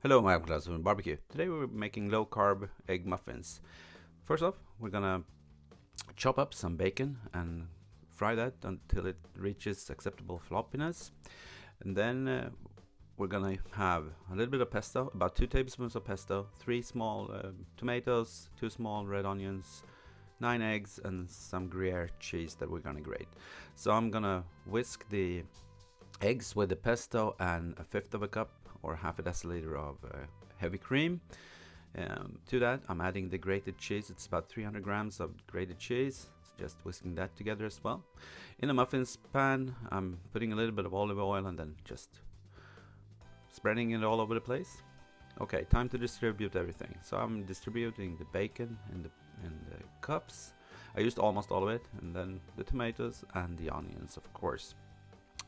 Hello, my class from barbecue. Today we're making low carb egg muffins. First off, we're gonna chop up some bacon and fry that until it reaches acceptable floppiness. And then we're gonna have a little bit of pesto, about 2 tablespoons of pesto, 3 small tomatoes, 2 small red onions, 9 eggs, and some gruyere cheese that we're gonna grate. So I'm gonna whisk the eggs with the pesto and a fifth of a cup or half a deciliter of heavy cream. To that I'm adding the grated cheese. It's about 300 grams of grated cheese. Just whisking that together as well. In a muffins pan I'm putting a little bit of olive oil and then just spreading it all over the place. Okay, time to distribute everything. So I'm distributing the bacon in the cups. I used almost all of it, and then the tomatoes and the onions, of course.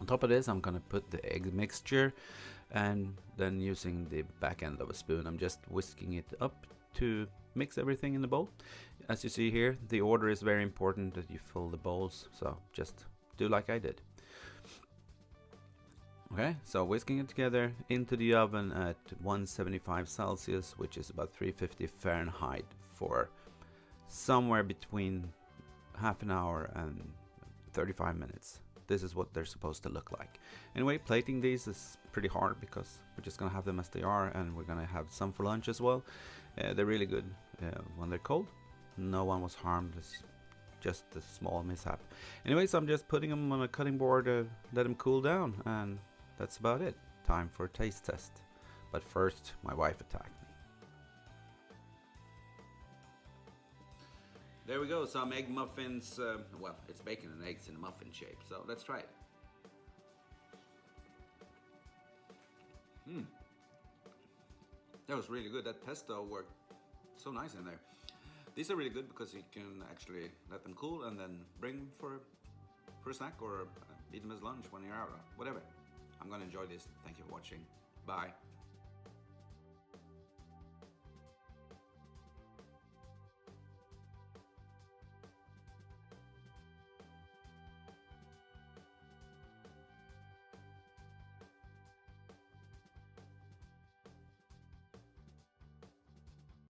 On top of this, I'm gonna put the egg mixture, and then using the back end of a spoon, I'm just whisking it up to mix everything in the bowl. As you see here, the order is very important that you fill the bowls, so just do like I did. Okay, so whisking it together into the oven at 175 Celsius, which is about 350 Fahrenheit, for somewhere between half an hour and 35 minutes. This is what they're supposed to look like. Anyway, plating these is pretty hard because we're just gonna have them as they are, and we're gonna have some for lunch as well. They're really good when they're cold. No one was harmed. It's just a small mishap. Anyways, I'm just putting them on a cutting board to let them cool down, and that's about it. Time for a taste test. But first, my wife attacked me. There we go, some egg muffins. Well, it's bacon and eggs in a muffin shape, so let's try it. That was really good. That pesto worked so nice in there. These are really good because you can actually let them cool and then bring them for a snack, or eat them as lunch when you're out, or whatever. I'm gonna enjoy this. Thank you for watching. Bye.